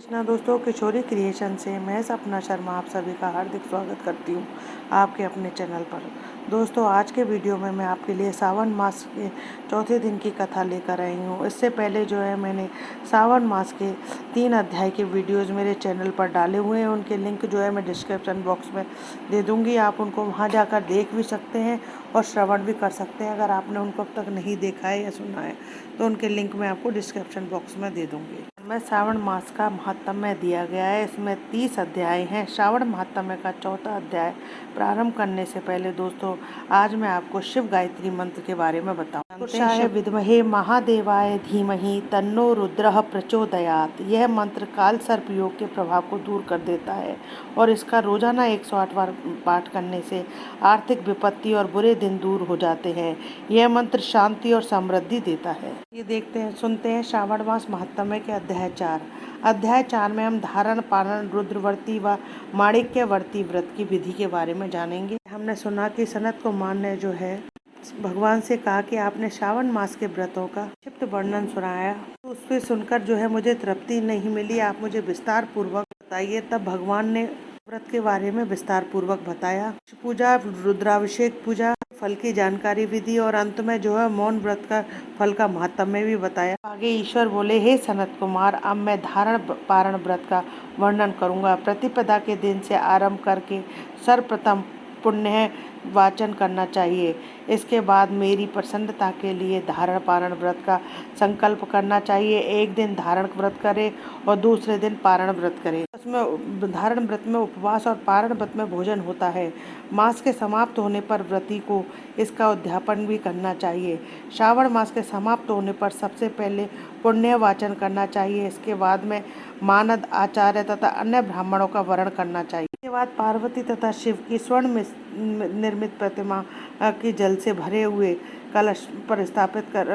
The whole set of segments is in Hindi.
कृष्णा दोस्तों, किशोरी क्रिएशन से मैं सपना शर्मा आप सभी का हार्दिक स्वागत करती हूँ आपके अपने चैनल पर। दोस्तों, आज के वीडियो में मैं आपके लिए सावन मास के चौथे दिन की कथा लेकर आई हूँ। इससे पहले जो है मैंने सावन मास के 3 अध्याय के वीडियोज़ मेरे चैनल पर डाले हुए हैं। उनके लिंक जो है मैं डिस्क्रिप्शन बॉक्स में दे दूँगी। आप उनको वहाँ जाकर देख भी सकते हैं और श्रवण भी कर सकते हैं। अगर आपने उनको अब तक नहीं देखा है या सुना है तो उनके लिंक मैं आपको डिस्क्रिप्शन बॉक्स में दे दूँगी। में श्रावण मास का महात्म्य दिया गया है। इसमें 30 अध्याय हैं। श्रावण महात्म्य का चौथा अध्याय प्रारंभ करने से पहले दोस्तों, आज मैं आपको शिव गायत्री मंत्र के बारे में बताऊंगा। विद्महे महादेवाय धीमहि तन्नो रुद्रः प्रचोदयात्। यह मंत्र काल सर्प योग के प्रभाव को दूर कर देता है और इसका रोजाना 108 बार पाठ करने से आर्थिक विपत्ति और बुरे दिन दूर हो जाते हैं। यह मंत्र शांति और समृद्धि देता है। ये देखते हैं, सुनते हैं श्रावण मास महात्म्य के अध्याय 4 में हम धारण, पारण, रुद्रवर्ती व माणिक्यवर्ती व्रत की विधि के बारे में जानेंगे। हमने सुना कि सनत कुमार ने जो है भगवान से कहा कि आपने श्रावण मास के व्रतों का क्षिप्त वर्णन सुनाया, तो उससे सुनकर जो है मुझे तृप्ति नहीं मिली। आप मुझे विस्तार पूर्वक बताइए। तब भगवान ने व्रत के बारे में विस्तार पूर्वक बताया। पूजा, रुद्राभिषेक पूजा, फल की जानकारी, विधि और अंत में जो है मौन व्रत का फल का महात्म्य भी बताया। आगे ईश्वर बोले, हे सनत कुमार, अब मैं धारण पारण व्रत का वर्णन करूंगा। प्रतिपदा के दिन से आरंभ करके सर्वप्रथम पुण्य वाचन करना चाहिए। इसके बाद मेरी प्रसन्नता के लिए धारण पारण व्रत का संकल्प करना चाहिए। एक दिन धारण व्रत करें और दूसरे दिन पारण व्रत करें। उसमें धारण व्रत में उपवास और पारण व्रत में भोजन होता है। मास के समाप्त होने पर व्रती को इसका उद्यापन भी करना चाहिए। श्रावण मास के समाप्त होने पर सबसे पहले पुण्य वाचन करना चाहिए। इसके बाद में मानद, आचार्य तथा अन्य ब्राह्मणों का वरण करना चाहिए। इसके बाद पार्वती तथा शिव की स्वर्ण निर्मित प्रतिमा की जल से भरे हुए कलश पर स्थापित कर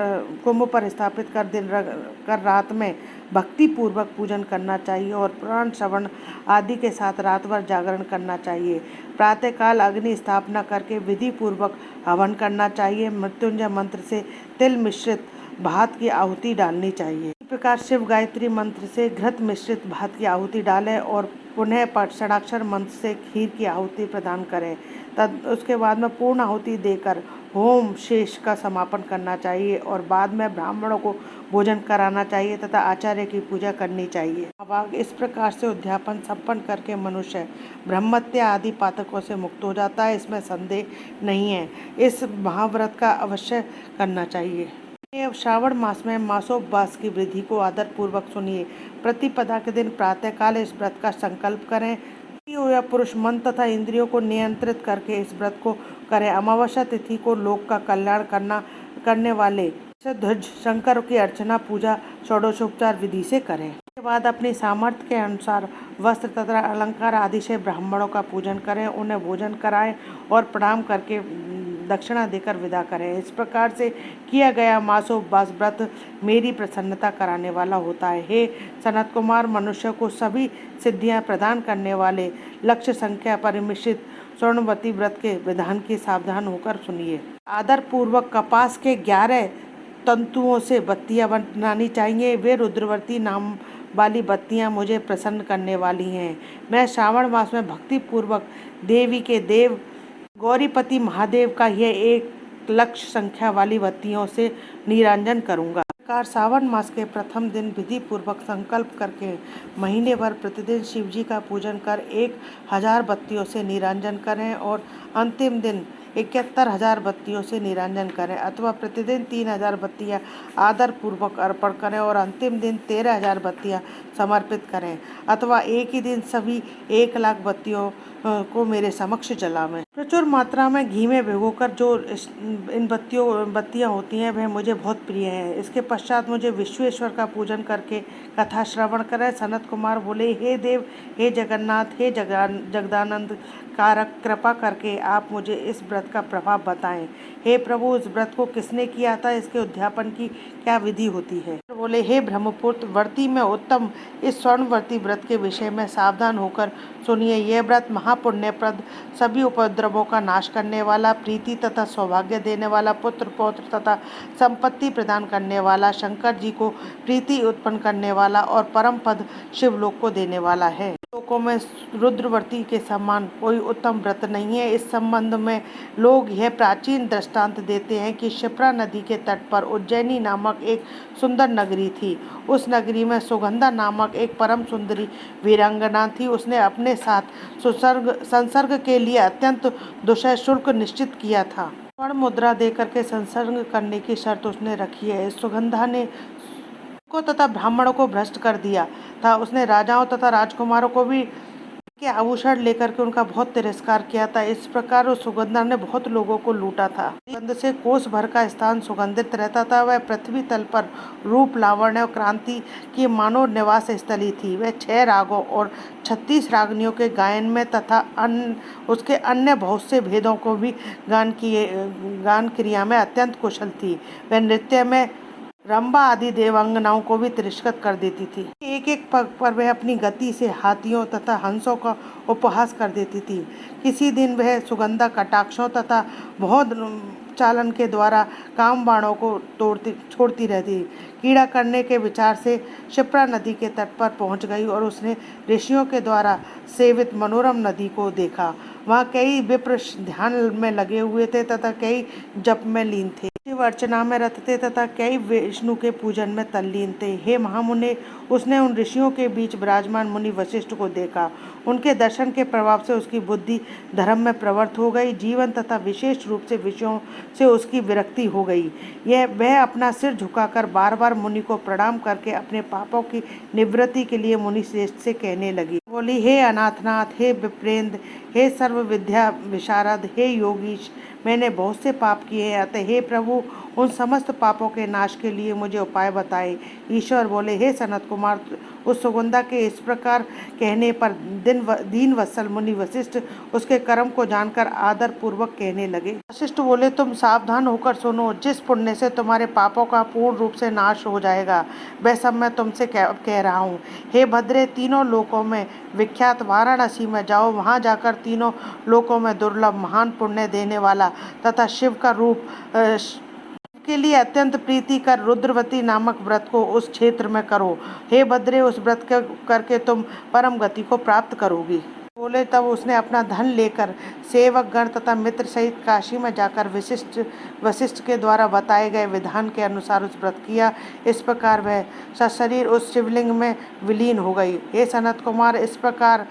कुंभ पर स्थापित कर रात में भक्ति पूर्वक पूजन करना चाहिए और पुराण श्रवण आदि के साथ रात भर जागरण करना चाहिए। प्रातःकाल अग्नि स्थापना करके विधि पूर्वक हवन करना चाहिए। मृत्युंजय मंत्र से तिल मिश्रित भात की आहुति डालनी चाहिए। इस प्रकार शिव गायत्री मंत्र से घृत मिश्रित भात की आहुति डालें और पुनः षडाक्षर मंत्र से खीर की आहुति प्रदान करें। तब उसके बाद में पूर्ण आहुति देकर होम शेष का समापन करना चाहिए और बाद में ब्राह्मणों को भोजन कराना चाहिए तथा आचार्य की पूजा करनी चाहिए। अब इस प्रकार से उद्यापन संपन्न करके मनुष्य ब्रह्मत्या आदि पातकों से मुक्त हो जाता है। इसमें संदेह नहीं है। इस महाव्रत का अवश्य करना चाहिए। अब श्रावण मास में मासोपवास की विधि को आदर पूर्वक सुनिए। प्रतिपदा के दिन प्रातःकाल इस व्रत का संकल्प करें। या पुरुष मन तथा इंद्रियों को नियंत्रित करके इस व्रत को करें। अमावस्या तिथि को लोक का कल्याण करने वाले ध्वज शंकर की अर्चना, पूजा षोडशोपचार विधि से करें। इसके बाद अपनी सामर्थ्य के अनुसार वस्त्र तथा अलंकार आदि से ब्राह्मणों का पूजन करें, उन्हें भोजन कराएं और प्रणाम करके दक्षिणा देकर विदा करें। इस प्रकार से किया गया मासोपवास व्रत मेरी प्रसन्नता कराने वाला होता है। हे सनत कुमार, मनुष्य को सभी सिद्धियां प्रदान करने वाले लक्ष्य संख्या परिमिश्रित स्वर्णवती व्रत के विधान की सावधान होकर सुनिए। आदर पूर्वक कपास के 11 तंतुओं से बत्तियां बनानी चाहिए। वे रुद्रवर्ती नाम वाली बत्तियां मुझे प्रसन्न करने वाली हैं। मैं श्रावण मास में भक्ति पूर्वक देवी के देव गौरीपति महादेव का यह एक लक्ष्य संख्या वाली बत्तियों से निरांजन करूंगा। सावन मास के प्रथम दिन विधि पूर्वक संकल्प करके महीने भर प्रतिदिन शिवजी का पूजन कर 1000 बत्तियों से निरांजन करें और अंतिम दिन 71,000 बत्तियों से निरांजन करें, अथवा प्रतिदिन 3000 बत्तियां आदर पूर्वक अर्पण करें और अंतिम दिन 13,000 बत्तियां समर्पित करें, अथवा एक ही दिन सभी 1 लाख बत्तियों को मेरे समक्ष जलावें। प्रचुर मात्रा में घी में भिगोकर जो इन बत्तियां होती हैं वह मुझे बहुत प्रिय है। इसके पश्चात मुझे विश्वेश्वर का पूजन करके कथा श्रवण करें। सनत कुमार बोले, हे देव, हे जगन्नाथ, हे जगदानंद कारक, कृपा करके आप मुझे इस व्रत व्रत का प्रभाव बताएं। हे प्रभु, इस व्रत को किसने किया था, इसके उद्यापन की क्या विधि होती है। बोले, हे ब्रह्मपुत्र, व्रती में उत्तम इस स्वर्णवर्ती व्रत के विषय में सावधान होकर सुनिए। यह व्रत महापुण्यप्रद, सभी उपद्रवों का नाश करने वाला, प्रीति तथा सौभाग्य देने वाला, पुत्र पौत्र तथा संपत्ति प्रदान करने वाला, शंकर जी को प्रीति उत्पन्न करने वाला और परम पद शिवलोक को देने वाला है। लोकों में रुद्रव्रती के समान कोई उत्तम व्रत नहीं है। इस संबंध में लोग यह प्राचीन दृष्टांत देते हैं कि क्षिप्रा नदी के तट पर उज्जैनी नामक एक सुंदर नगरी थी। उस नगरी में सुगंधा नामक एक परम सुंदरी वीरांगना थी। उसने अपने साथ संसर्ग के लिए अत्यंत दुष्य शुल्क निश्चित किया था। स्वर्ण मुद्रा देकर के संसर्ग करने की शर्त उसने रखी है। सुगंधा ने को तथा ब्राह्मणों को भ्रष्ट कर दिया था। उसने राजाओं तथा राजकुमारों को भी के आभूषण लेकर के उनका बहुत तिरस्कार किया था। इस प्रकार उस सुगंधा ने बहुत लोगों को लूटा था। सुगंध से कोस भर का स्थान सुगंधित रहता था। वह पृथ्वी तल पर रूप, लावण्य और क्रांति की मानव निवास स्थली थी। वह 6 रागों और 36 रागनियों के गायन में तथा उसके अन्य बहुत से भेदों को भी गान क्रिया में अत्यंत कुशल थी। वह नृत्य में रंभा आदि देवांगनाओं को भी तिरस्कृत कर देती थी। एक एक पग पर वह अपनी गति से हाथियों तथा हंसों का उपहास कर देती थी। किसी दिन वह सुगंधा कटाक्षों तथा बहुत चालन के द्वारा काम बाणों को छोड़ती रहती। कीड़ा करने के विचार से क्षिप्रा नदी के तट पर पहुंच गई और उसने ऋषियों के द्वारा सेवित मनोरम नदी को देखा। वहाँ कई विप्र ध्यान में लगे हुए थे तथा कई जप में लीन थे, शिव अर्चना में रत थे तथा कई विष्णु के पूजन में तल्लीन थे। हे महामुने, उसने उन ऋषियों के बीच विराजमान मुनि वशिष्ठ को देखा। उनके दर्शन के प्रभाव से उसकी बुद्धि धर्म में प्रवृत्त हो गई। जीवन तथा विशेष रूप से विषयों से उसकी विरक्ति हो गई। वह अपना सिर झुकाकर बार बार मुनि को प्रणाम करके अपने पापों की निवृत्ति के लिए मुनि श्रेष्ठ से कहने लगी। बोली, हे अनाथनाथ, हे विप्रेंद्र, हे सर्व विद्या विशारद, हे योगीश, मैंने बहुत से पाप किए हैं। अतः हे प्रभु, उन समस्त पापों के नाश के लिए मुझे उपाय बताएं। ईश्वर बोले, हे सनत कुमार, उस सुगंधा के इस प्रकार कहने पर दीन वत्सल मुनि वशिष्ठ उसके कर्म को जानकर आदर पूर्वक कहने लगे। वशिष्ठ बोले, तुम सावधान होकर सुनो। जिस पुण्य से तुम्हारे पापों का पूर्ण रूप से नाश हो जाएगा, वह सब मैं तुमसे कह रहा हूँ। हे भद्रे, तीनों लोकों में विख्यात वाराणसी में जाओ। वहाँ जाकर तीनों लोकों में दुर्लभ, महान पुण्य देने वाला तथा शिव का रूप के लिए अत्यंत प्रीति कर रुद्रवती नामक व्रत को उस क्षेत्र में करो। हे भद्रे, उस व्रत करके तुम परम गति को प्राप्त करोगी। बोले, तब उसने अपना धन लेकर सेवक गण तथा मित्र सहित काशी में जाकर वशिष्ठ के द्वारा बताए गए विधान के अनुसार उस व्रत किया। इस प्रकार वह सशरीर उस शिवलिंग में विलीन हो गई। हे सनत कुमार, इस प्रकार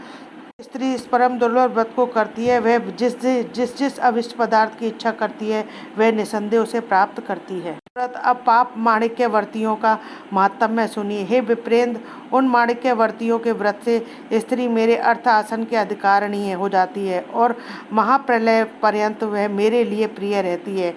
स्त्री इस परम दुर्लभ व्रत को करती है। वह जिस अभिष्ट पदार्थ की इच्छा करती है, वह निसंदेह उसे प्राप्त करती है। व्रत अब पाप माणिक्यवर्तियों का महात्म्य सुनिए। हे विप्रेंद्र, उन माणिक्यवर्तियों के व्रत से स्त्री मेरे अर्थ आसन के अधिकारिणी हो जाती है और महाप्रलय पर्यंत वह मेरे लिए प्रिय रहती है।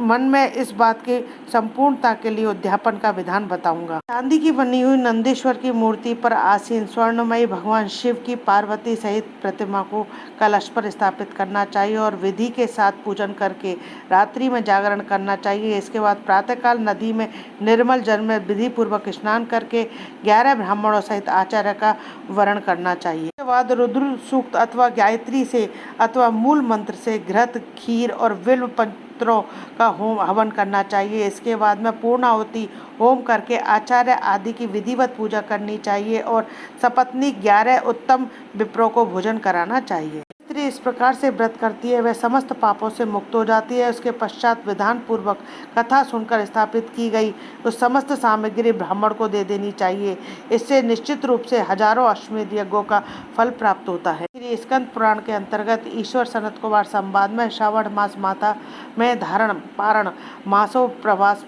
मन में इस बात की संपूर्णता के लिए उद्यापन का विधान बताऊंगा। चांदी की बनी हुई नंदीश्वर की मूर्ति पर आसीन स्वर्णमयी भगवान शिव की पार्वती सहित प्रतिमा को कलश पर स्थापित करना चाहिए और विधि के साथ पूजन करके रात्रि में जागरण करना चाहिए। इसके बाद प्रातःकाल नदी में निर्मल जल में विधि पूर्वक स्नान करके 11 ब्राह्मणों सहित आचार्य का वरण करना चाहिए। इसके बाद रुद्र सूक्त अथवा गायत्री से अथवा मूल मंत्र से घृत, खीर और बिल्व पत्रों का होम हवन करना चाहिए। इसके बाद में पूर्णाहुति होम करके आचार्य आदि की विधिवत पूजा करनी चाहिए और सपत्नी 11 उत्तम विप्रों को भोजन कराना चाहिए। स्त्री इस प्रकार से व्रत करती है, वह समस्त पापों से मुक्त हो जाती है। उसके पश्चात विधान पूर्वक कथा सुनकर स्थापित की गई उस समस्त सामग्री ब्राह्मण को दे देनी चाहिए। इससे निश्चित रूप से हजारों अश्वमेध यज्ञों का फल प्राप्त होता है। श्री स्कंद पुराण के अंतर्गत ईश्वर सनत कुमार संवाद में श्रावण मास माता में धारण पारण मासों प्रवास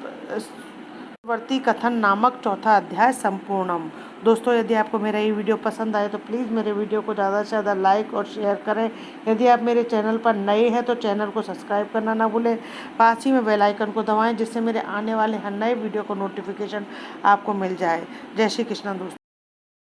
वर्ती कथन नामक चौथा अध्याय संपूर्णम। दोस्तों, यदि आपको मेरा ये वीडियो पसंद आए तो प्लीज़ मेरे वीडियो को ज़्यादा से ज़्यादा लाइक और शेयर करें। यदि आप मेरे चैनल पर नए हैं तो चैनल को सब्सक्राइब करना ना भूलें। पास ही में बेल आइकन को दबाएं जिससे मेरे आने वाले हर नए वीडियो को नोटिफिकेशन आपको मिल जाए। जय श्री कृष्ण दोस्तों।